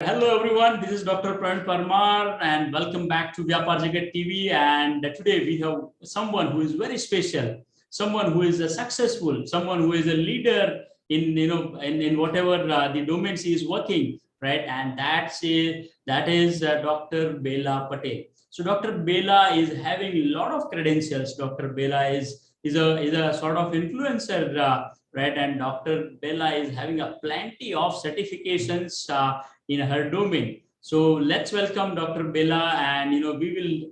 Hello everyone, this is Dr. Praveen Parmar and welcome back to Vyapar Jagat TV. And today we have someone who is very special, someone who is a successful, someone who is a leader in whatever the domains he is working, right? And that is Dr. Bela Patel. So Dr. Bela is having a lot of credentials. Dr. Bela is a sort of influencer, right? And Dr. Bela is having a plenty of certifications in her domain. So let's welcome Dr. Bela, and we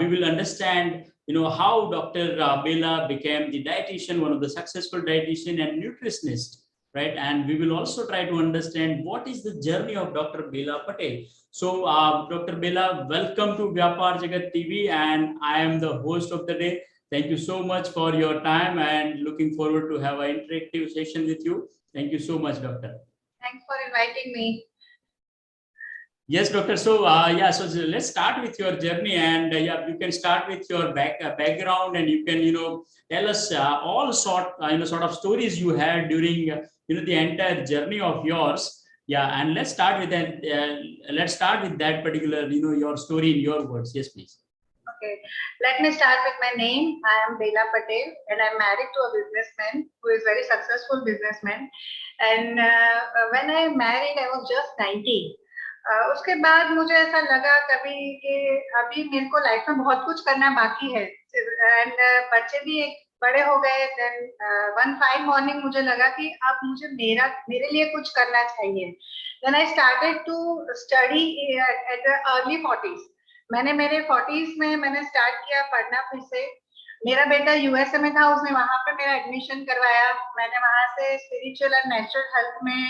will understand how Dr. Bela became the dietitian, one of the successful dietitian and nutritionist, right? And we will also try to understand what is the journey of Dr. Bela Patel. So Dr. Bela, welcome to Vyapar Jagat TV, and I am the host of the day. Thank you so much for your time and looking forward to have an interactive session with you. Thank you so much, Doctor. Thanks for inviting me. Yes, Doctor. So, so let's start with your journey, and you can start with your background, and you can, tell us all sort of stories you had during, the entire journey of yours. Yeah, and let's start with that. Let's start with that particular, your story in your words. Yes, please. Okay, let me start with my name. I am Bela Patel, and I'm married to a businessman who is very successful businessman. And when I married, I was just 19. उसके बाद मुझे ऐसा लगा कभी कि अभी मेरे को लाइफ में बहुत कुछ करना बाकी है, एंड बच्चे भी एक बड़े हो गए. देन वन फाइन मॉर्निंग मुझे लगा कि अब मुझे मेरे लिए कुछ करना चाहिए. Then I started to study at the early 40s. मैंने मेरे 40s में मैंने स्टार्ट किया पढ़ना फिर से. मेरा बेटा यूएसए में था, उसने वहां पे मेरा एडमिशन करवाया. मैंने वहां से स्पिरिचुअल एंड नेचुरल हेल्थ में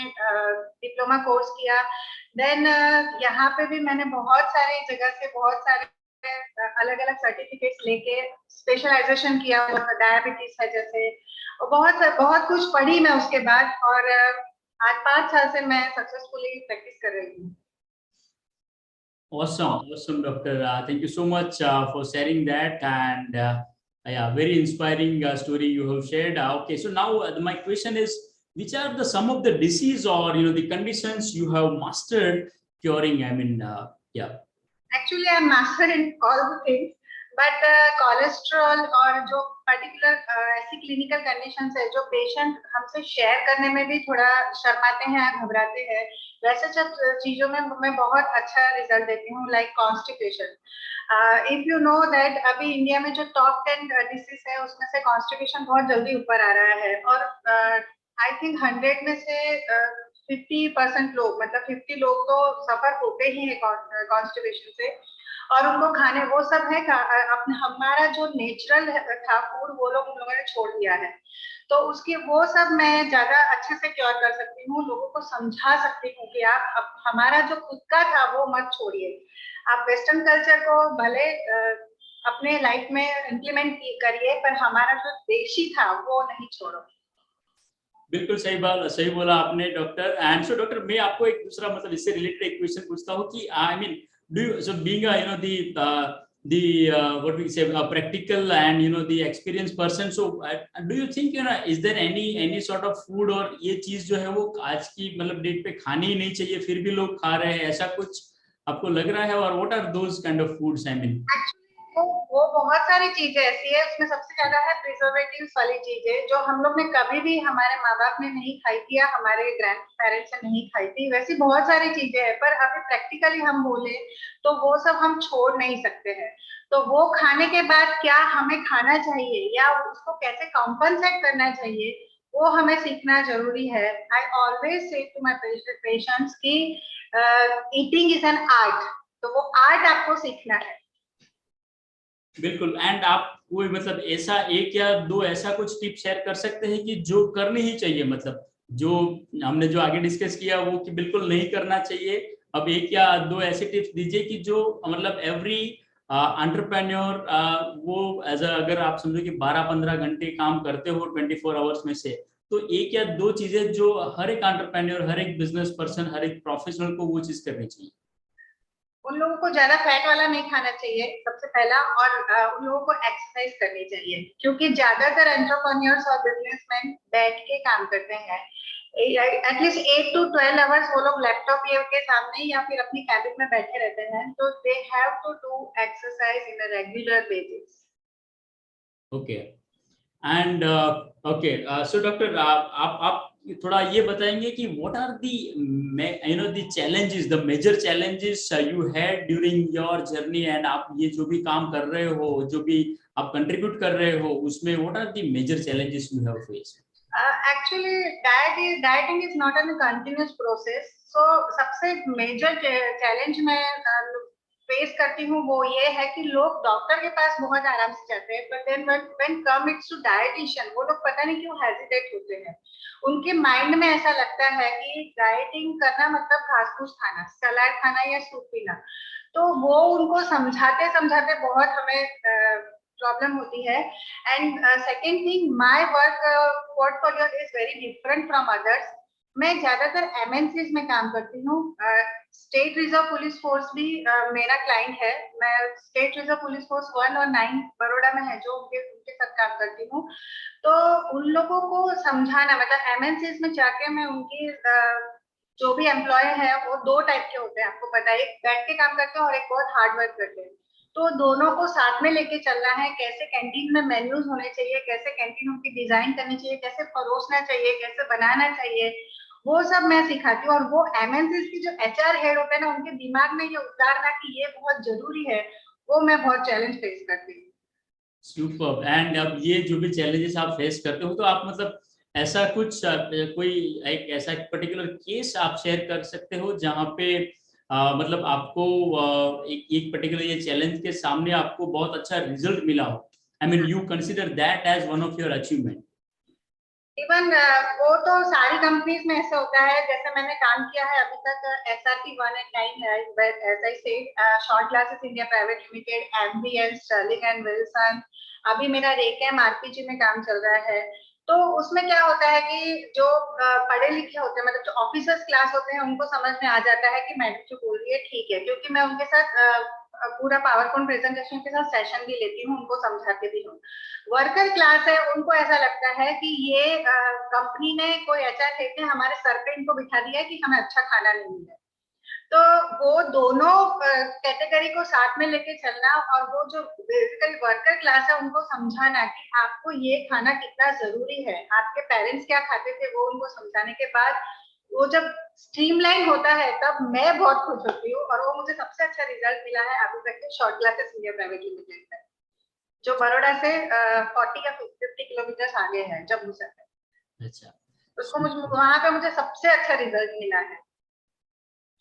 डिप्लोमा कोर्स किया. देन यहाँ पे भी मैंने बहुत सारी जगह से बहुत सारे अलग अलग सर्टिफिकेट्स लेके स्पेशलाइजेशन किया. डायबिटीज है जैसे, और बहुत कुछ पढ़ी मैं उसके बाद. और आज 5 साल से मैं सक्सेसफुली प्रैक्टिस कर रही हूँ. Awesome, Doctor. Thank you so much for sharing that, and very inspiring story you have shared. Okay, so now my question is, which are some of the disease or the conditions you have mastered curing? I mean, Actually, I'm mastered in all the things, but cholesterol और जो particular ऐसी clinical conditions है जो patient हमसे share करने में भी थोड़ा शर्माते हैं, घबराते हैं, वैसे सब चीजों में मैं बहुत अच्छा रिजल्ट देती हूँ. Like constipation. If you know that अभी इंडिया में जो टॉप 10 डिसीज है उसमें से कॉन्स्टिपेशन बहुत जल्दी ऊपर आ रहा है. और आई थिंक 100 में से 50% लोग, मतलब 50 लोग तो सफर होते ही है कॉन्स्टिपेशन से. और उनको खाने वो सब है अपना हमारा जो नेचुरल था फूड, वो लोग उन लोगों ने छोड़ दिया है. तो उसकी वो सब मैं ज्यादा अच्छे से क्योर कर सकती हूँ, लोगों को समझा सकती हूँ कि आप हमारा जो खुद का था वो मत छोड़िए. आप वेस्टर्न कल्चर को भले अपने लाइफ में इम्प्लीमेंट करिए, पर हमारा जो देशी था वो नहीं छोड़ो. बिल्कुल सही बोला आपने डॉक्टर. एंड सो डॉक्टर, मैं आपको एक दूसरा मतलब इससे रिलेटेड एक क्वेश्चन पूछता हूँ कि I mean do you, so being what we say practical and the experienced person, so do you think is there any sort of food और ये चीज जो है वो आज की मतलब डेट पे खानी ही नहीं चाहिए फिर भी लोग खा रहे हैं, ऐसा कुछ आपको लग रहा है? और what are those kind of foods? I mean वो बहुत सारी चीजें ऐसी है, उसमें सबसे ज्यादा है प्रिजर्वेटिव्स वाली चीजें जो हम लोग ने कभी भी हमारे माँ बाप ने नहीं खाई थी या हमारे ग्रैंड पेरेंट्स ने नहीं खाई थी. वैसी बहुत सारी चीजें हैं, पर अभी प्रैक्टिकली हम बोले तो वो सब हम छोड़ नहीं सकते हैं. तो वो खाने के बाद क्या हमें खाना चाहिए या उसको कैसे कॉम्पनसेट करना चाहिए, वो हमें सीखना जरूरी है. I always say to my patients कि ईटिंग इज एन आर्ट, तो वो आर्ट आपको सीखना है. बिल्कुल. एंड आप कोई मतलब ऐसा एक या दो ऐसा कुछ टिप शेयर कर सकते हैं कि जो करनी ही चाहिए, मतलब जो हमने जो आगे डिस्कस किया वो कि बिल्कुल नहीं करना चाहिए. अब एक या दो ऐसे टिप्स दीजिए कि जो मतलब एवरी एंटरप्रेन्योर वो एज अगर आप समझो कि 12-15 घंटे काम करते हो 24 आवर्स में से, तो एक या दो चीजें जो हर एक एंटरप्रेन्योर, हर एक बिजनेस पर्सन, हर एक प्रोफेशनल को वो चीज करनी चाहिए. उन लोगों को ज्यादा फैट वाला नहीं खाना चाहिए सबसे पहला, और उन लोगों को एक्सरसाइज करनी चाहिए, क्योंकि ज्यादातर एंटरप्रेन्योर्स और बिजनेसमैन बैठ के काम करते हैं. एटलीस्ट 8 to 12 आवर्स वो लोग लैपटॉप के सामने या फिर अपनी कैबिन में बैठे रहते हैं, तो they have to do exercise in a regular basis. Okay and okay so doctor आप थोड़ा ये बताएंगे कि what are the the challenges, the major challenges you had during your journey, and आप ये जो भी काम कर रहे हो, जो भी आप कंट्रीब्यूट कर रहे हो, उसमें what are the major challenges you have faced? Actually, dieting is not a continuous process. So सबसे मेजर चैलेंज मैं फेस करती हूँ वो ये है कि लोग डॉक्टर के पास बहुत आराम से जाते हैं, but then when come it's to dietitian, वो लोग पता नहीं क्यों हेजिटेट होते हैं. उनके माइंड में ऐसा लगता है कि डाइटिंग करना मतलब घास फूस खाना, सलाद खाना या सूप पीना. तो वो उनको समझाते समझाते बहुत हमें प्रॉब्लम होती है. And second thing, my work portfolio is very different from others. मैं ज्यादातर एमएनसीज में काम करती हूँ. स्टेट रिजर्व पुलिस फोर्स भी मेरा क्लाइंट है. मैं स्टेट रिजर्व पुलिस फोर्स 1 और 9 बड़ौदा में है, जो उनके साथ काम करती हूँ. तो उन लोगों को समझाना, मतलब एमएनसीज में जाके मैं उनकी जो भी एम्प्लॉय है वो 2 टाइप के होते हैं, आपको पता है. एक बैठ के काम करते हैं और एक बहुत हार्ड वर्क करते हैं. तो दोनों को साथ में लेके चलना है. कैसे कैंटीन में मेन्यूज होने चाहिए, कैसे कैंटीन उनकी डिजाइन करनी चाहिए, कैसे परोसना चाहिए, कैसे बनाना चाहिए, वो सब मैं सिखाती हूँ. और वो एमएनसीज की जो एचआर हेड होते हैं ना, उनके दिमाग में ये उतारना कि ये बहुत जरूरी है, वो मैं बहुत चैलेंज फेस करती हूँ. सुपर. एंड अब ये जो भी चैलेंजेस आप फेस करते हो, तो आप मतलब ऐसा कुछ कोई एक ऐसा पर्टिकुलर केस आप शेयर कर सकते हो जहाँ पे मतलब आपको एक पर्टिकुलर ये चैलेंज के सामने आपको बहुत अच्छा रिजल्ट मिला हो? I mean you consider that as one of your achievement. Even वो तो सारी कंपनीज में ऐसा होता है. जैसे मैंने काम किया है अभी तक SRP 1 and 9 है, as I said, short glasses India private limited, MBL, Sterling and Wilson. अभी मेरा रेकेम आरपीजी में काम चल रहा है. तो उसमें क्या होता है कि जो पढ़े लिखे होते हैं, मतलब जो ऑफिसर्स क्लास होते हैं, उनको समझ में आ जाता है कि मैडम जो बोल रही है ठीक है, क्योंकि मैं उनके साथ पूरा पावर पॉइंट प्रेजेंटेशन के साथ सेशन भी लेती हूँ, उनको समझाती भी हूँ. वर्कर क्लास है, उनको ऐसा लगता है कि ये कंपनी ने, कोई एचआर हेड ने हमारे सर पे इनको बिठा दिया है कि हमें अच्छा खाना नहीं मिला. तो वो दोनों कैटेगरी को साथ में लेके चलना, और वो जो बेसिकली वर्कर क्लास है उनको समझाना कि आपको ये खाना कितना जरूरी है, आपके पेरेंट्स क्या खाते थे, वो उनको समझाने के बाद वो जब स्ट्रीमलाइन होता है तब मैं बहुत खुश होती हूँ. और वो मुझे सबसे अच्छा रिजल्ट मिला है अभी तक के short glasses India private limited में, जो बड़ौदा से 40 या 50 किलोमीटर आगे है, जम्मू से. अच्छा. उसको मुझे वहां पे मुझे सबसे अच्छा रिजल्ट मिला है.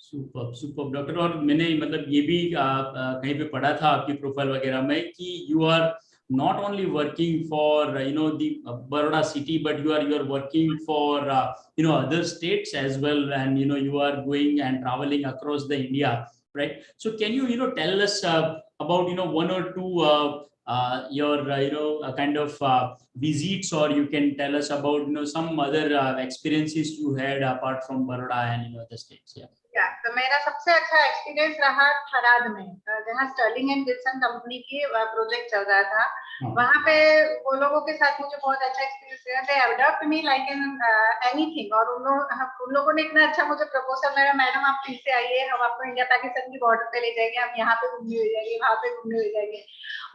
Super super doctor. और मैंने मतलब ये भी कहीं पे पढ़ा था आपकी प्रोफाइल वगैरह में कि you are not only working for the Baroda city, but you are working for other states as well, and you are going and traveling across the India, right? So can you tell us about one or two your kind of visits, or you can tell us about some other experiences you had apart from Baroda and other states? Yeah. तो मेरा सबसे अच्छा experience रहा थराद में, जहाँ Stirling and Wilson company की project चल रहा था. वहाँ पे वो लोगों के साथ मुझे बहुत अच्छा एक्सपीरियंस रहा. दे अडॉप्ट मी लाइक एनीथिंग. और उन लोगों ने इतना अच्छा मुझे प्रपोजल दिया, मैडम आप फिर से आइए, हम आपको इंडिया पाकिस्तान की बॉर्डर पे ले जाएंगे, हम यहाँ पे घूमने ले जाएंगे, वहाँ पे घूमने ले जाएंगे.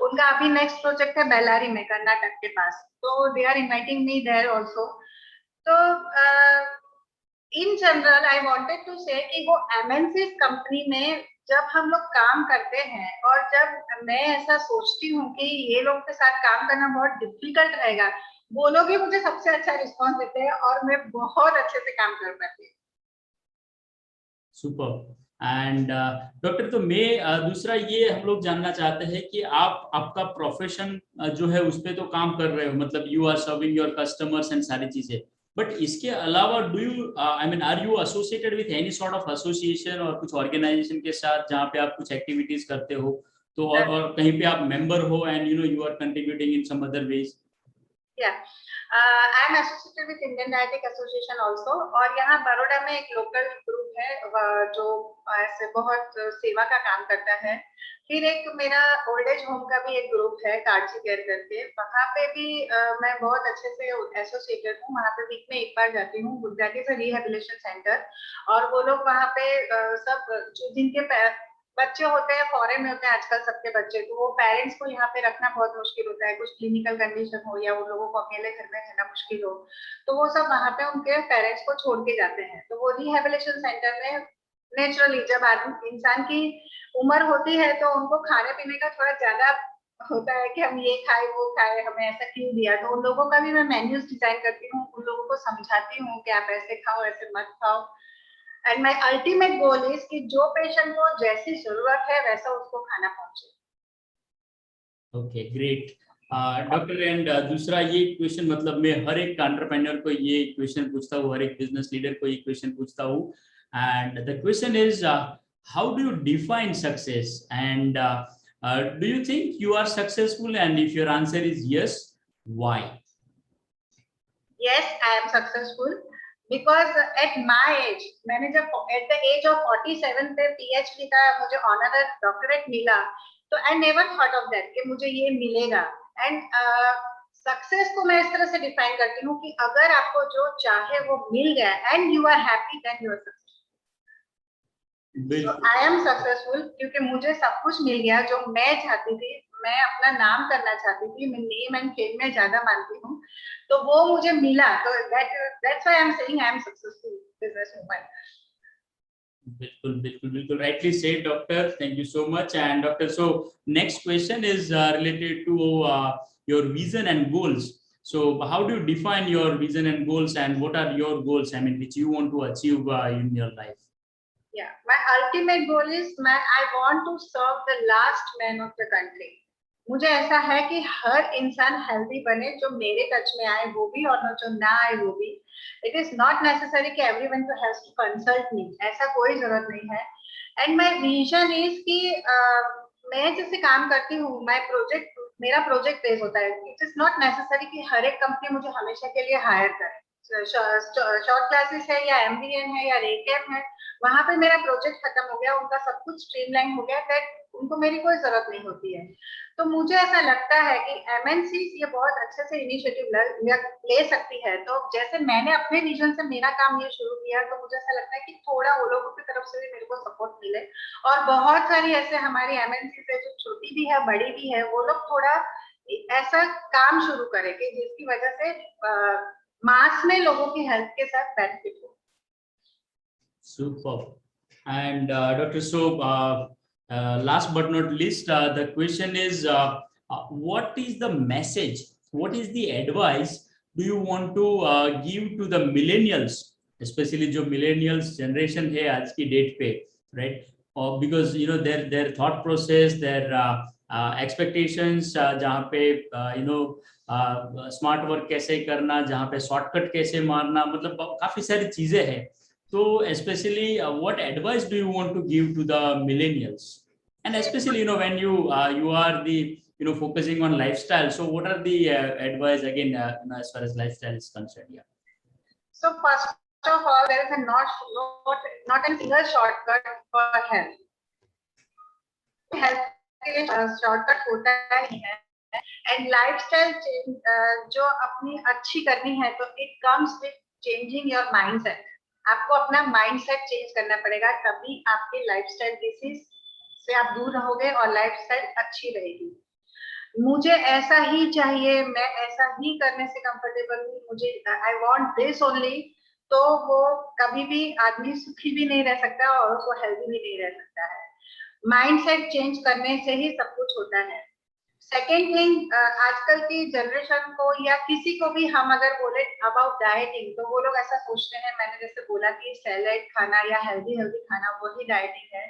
उनका अभी नेक्स्ट प्रोजेक्ट है बेल्लारी में, कर्नाटक के पास. तो they are inviting me there also. तो in general I wanted to say कि वो एमएनसी कंपनी में जब हम लोग काम करते हैं, और जब मैं ऐसा सोचती हूँ कि ये लोग के साथ काम करना बहुत डिफिकल्ट रहेगा, वो लोग ही मुझे सबसे अच्छा रिस्पॉन्स देते हैं और मैं बहुत अच्छे से काम कर पाती हूँ. सुपर. एंड डॉक्टर, तो मैं दूसरा ये हम लोग जानना चाहते हैं कि आपका प्रोफेशन जो है उस पे तो काम कर रहे हो, मतलब you are serving your customers and सारी चीजें, बट इसके अलावा do you I mean are you associated with any sort of association और कुछ ऑर्गेनाइजेशन के साथ जहाँ पे आप कुछ एक्टिविटीज करते हो, तो और कहीं पे आप मेंबर हो and you are contributing in some other ways? Yeah, I am associated with Indian Diabetic Association also, और यहाँ बड़ौदा में एक लोकल ग्रुप है जो ऐसे बहुत सेवा का काम करता है। फिर एक मेरा ओल्ड एज होम का भी एक ग्रुप है कार्ची केयर करके, वहाँ पे भी मैं बहुत अच्छे से एसोसिएटेड हूँ। वहाँ पे वीक में एक बार जाती हूँ। That is a rehabilitation centre, और वो लोग वहाँ पे सब जिनके बच्चे होते हैं, फॉरेन में होते हैं आजकल सबके बच्चे, तो वो पेरेंट्स को यहाँ पे रखना बहुत मुश्किल होता है। कुछ क्लिनिकल कंडीशन हो या उन लोगों को अकेले घर में रहना मुश्किल हो, तो वो सब वहाँ पे उनके पेरेंट्स को छोड़ के जाते हैं। तो वो रिहेबिलिटेशन सेंटर में नेचुरली जब आदमी इंसान की उम्र होती है तो उनको खाने पीने का थोड़ा ज्यादा होता है कि हम ये खाए वो खाए, हमें ऐसा क्यों दिया। तो उन लोगों का भी मैं मेन्यूज डिजाइन करती हूँ, उन लोगों को समझाती हूँ कि आप ऐसे खाओ ऐसे मत खाओ। And my ultimate goal is कि जो पेशेंट को जैसी जरूरत है वैसा उसको खाना पहुंचे। Okay, great doctor. एंड दूसरा ये क्वेश्चन, मतलब मैं हर एक एंटरप्रेन्योर को ये क्वेश्चन पूछता हूँ, हर एक बिजनेस लीडर को ये क्वेश्चन पूछता हूँ। And the question is, how do you define success, and do you think you are successful, and if your answer is yes, why? Yes, I am successful because at my age, मैंने जब at the age of 47 पे PhD का मुझे ऑनरर doctorate मिला, तो I never thought of that कि मुझे ये मिलेगा। एंड सक्सेस को मैं इस तरह से डिफाइन करती हूँ कि अगर आपको जो चाहे वो मिल गया and you are happy, then you are successful. I am successful क्योंकि मुझे सब कुछ मिल गया जो मैं चाहती थी। मैं अपना नाम करना चाहती थी, मैं नेम एंड फेम में ज्यादा मानती हूँ, तो वो मुझे मिला। तो that's why I am saying I am successful business woman. बिल्कुल बिल्कुल बिल्कुल, rightly said doctor, thank you so much. And doctor, so next question is related to your vision and goals. So how do you define your vision and goals, and what are your goals, I mean, which you want to achieve in your life? Yeah, my ultimate goal is I want to serve the last man of the country. मुझे ऐसा है कि हर इंसान healthy बने, जो मेरे touch में आए वो भी और जो ना आए वो भी। इट इज नॉट नेसेसरी कि एवरीवन हैज टू कंसल्ट मी, ऐसा कोई जरूरत नहीं है। एंड माय विजन इज कि मैं जैसे काम करती हूँ, मेरा प्रोजेक्ट बेस होता है। इट इज नॉट नेसेसरी कि हर एक कंपनी मुझे हमेशा के लिए हायर करे। शॉर्ट क्लासेस है या एमबीएन है या रेकेप है, वहां पे मेरा प्रोजेक्ट खत्म हो गया, उनका सब कुछ स्ट्रीमलाइन हो गया, दैट उनको मेरी कोई जरूरत नहीं होती है। तो मुझे ऐसा लगता है कि एमएनसी ये बहुत अच्छे से इनिशिएटिव ले सकती है। तो जैसे मैंने अपने विजन से मेरा काम ये शुरू किया, तो मुझे ऐसा लगता है कि थोड़ा वो लोगों की तरफ से भी मेरे को सपोर्ट मिले, और बहुत सारी ऐसे हमारी एमएनसी है जो छोटी भी है बड़ी भी है, वो लोग थोड़ा ऐसा काम शुरू करें कि जिसकी वजह से मास में लोगों की हेल्थ के साथ बेनिफिट हो। Super. And Dr. So last but not least, the question is, what is the message, what is the advice do you want to give to the millennials, especially जो millennials generation है आज की date पे, right? Because you know their thought process, their expectations, जहाँ पे you know smart work कैसे करना, जहाँ पे शॉर्टकट कैसे मारना, मतलब काफी सारी चीजें हैं। So especially what advice do you want to give to the millennials, and especially you know when you are the focusing on lifestyle, so what are the advice again as far as lifestyle is concerned? Yeah, so first of all, there is a not a single shortcut for health के लिए shortcut होता ही है। And lifestyle जो अपनी अच्छी करनी है, तो it comes with changing your mindset. आपको अपना माइंडसेट चेंज करना पड़ेगा, तभी आपके लाइफस्टाइल डिसीज से आप दूर रहोगे और लाइफस्टाइल अच्छी रहेगी। मुझे ऐसा ही चाहिए, मैं ऐसा ही करने से कंफर्टेबल हूँ, मुझे आई वांट दिस ओनली, तो वो कभी भी आदमी सुखी भी नहीं रह सकता और उसको हेल्दी भी नहीं रह सकता है। माइंडसेट चेंज करने से ही सब कुछ होता है। सेकेंड थिंग, आजकल की जनरेशन को या किसी को भी हम अगर बोले अबाउट डाइटिंग, तो वो लोग ऐसा सोचते हैं, मैंने जैसे बोला कि सैलेड खाना या हेल्दी खाना वही डाइटिंग है।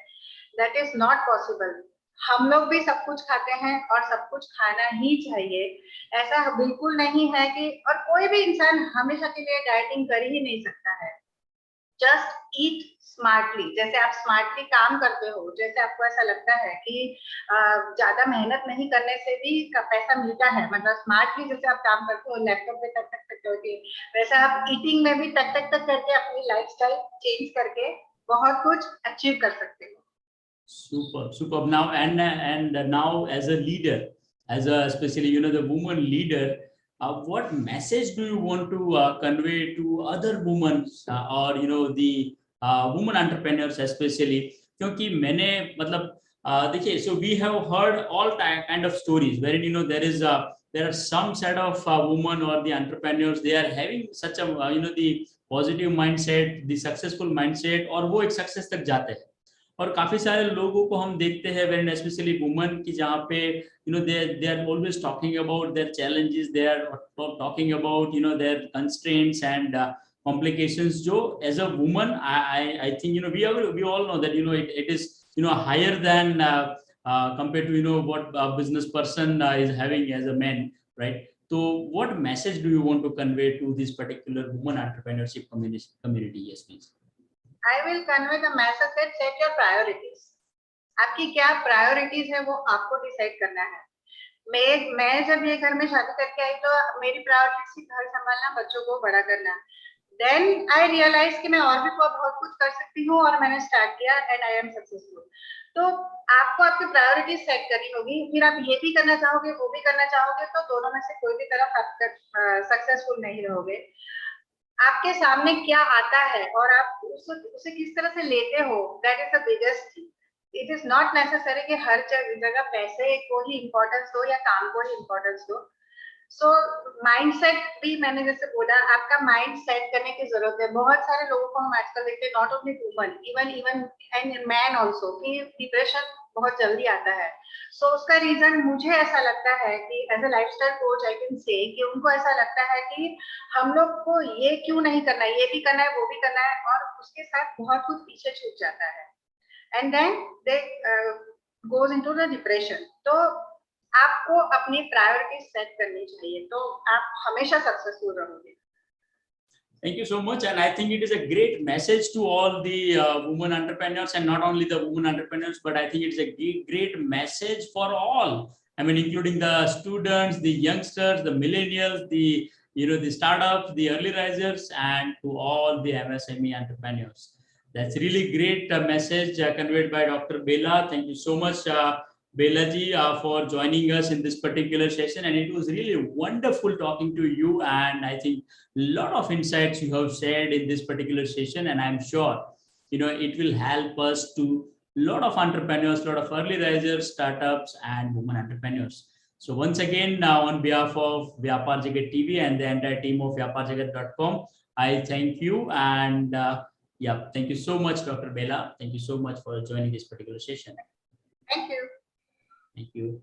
That is not possible. हम लोग भी सब कुछ खाते हैं और सब कुछ खाना ही चाहिए, ऐसा बिल्कुल नहीं है कि, और कोई भी इंसान हमेशा के लिए डाइटिंग कर ही नहीं सकता है। just eat smartly. जैसे आप स्मार्टली काम करते हो, जैसे आपको ऐसा लगता है कि ज्यादा मेहनत नहीं करने से भी पैसा मिलता है, मतलब स्मार्टली जैसे आप काम करते हो लैपटॉप पे टक टक टक करके, वैसे आप ईटिंग में भी टक टक टक करके अपनी लाइफस्टाइल चेंज करके बहुत कुछ अचीव कर सकते हो. Super. Now and now as a leader, as a especially the woman leader, what message do you want to convey to other women or the women entrepreneurs especially? क्योंकि मैंने मतलब देखिए, so we have heard all kind of stories wherein there are some set of women or the entrepreneurs, they are having such a the positive mindset, the successful mindset, और वो एक success तक जाते हैं. और काफी सारे लोगों को हम देखते हैं वेरी स्पेशली वुमेन की, जहाँ पे they are always talking about their challenges, they are talking about their constraints and complications, जो as a woman I think we all know that it is higher than compared to what a business person is having as a man, right? So what message do you want to convey to this particular woman entrepreneurship community? Yes, please. I will convey the message that set your priorities. आपकी क्या priorities है वो आपको decide करना है. मैं जब ये घर में शादी करके आई तो मेरी प्रायोरिटीज थी घर संभालना, बच्चों को बड़ा करना. देन आई रियलाइज कि मैं और भी बहुत कुछ कर सकती हूँ और मैंने स्टार्ट किया एंड आई एम सक्सेसफुल. तो आपको आपकी प्रायोरिटीज सेट करनी होगी. फिर आप ये भी करना चाहोगे, वो भी करना चाहोगे, तो दोनों में से कोई भी तरफ आप सक्सेसफुल नहीं रहोगे. आपके सामने क्या आता है और आप उसे किस तरह से लेते हो, that is the biggest thing. It is not necessary कि हर जगह पैसे को ही इम्पोर्टेंस दो या काम को ही इम्पोर्टेंस दो. सो माइंडसेट भी मैंने जैसे बोला, आपका माइंड सेट करने की जरूरत है. बहुत सारे लोगों को हम आजकल देखते हैं, not only woman, even and man also, कि डिप्रेशन बहुत जल्दी आता है. सो उसका रीजन मुझे ऐसा लगता है कि as a lifestyle coach I can say कि उनको ऐसा लगता है कि हम लोग को ये क्यों नहीं करना, ये भी करना है, वो भी करना है, और उसके साथ बहुत कुछ पीछे छूट जाता है and then they goes into the depression. तो आपको अपनी प्रायोरिटीज सेट करनी चाहिए, तो आप हमेशा सक्सेसफुल रहोगे. Thank you so much, and I think it is a great message to all the women entrepreneurs, and not only the women entrepreneurs, but I think it's a great message for all. I mean, including the students, the youngsters, the millennials, the startups, the early risers, and to all the MSME entrepreneurs. That's really great message conveyed by Dr. Bela. Thank you so much, Bela ji, for joining us in this particular session, and it was really wonderful talking to you, and I think a lot of insights you have shared in this particular session, and I'm sure it will help us to lot of entrepreneurs, lot of early risers, startups, and women entrepreneurs. So once again, on behalf of Vyapar Jagat TV and the entire team of vyaparjagat.com, I thank you, and yeah, thank you so much, Dr. Bela. Thank you so much for joining this particular session. Thank you. Thank you.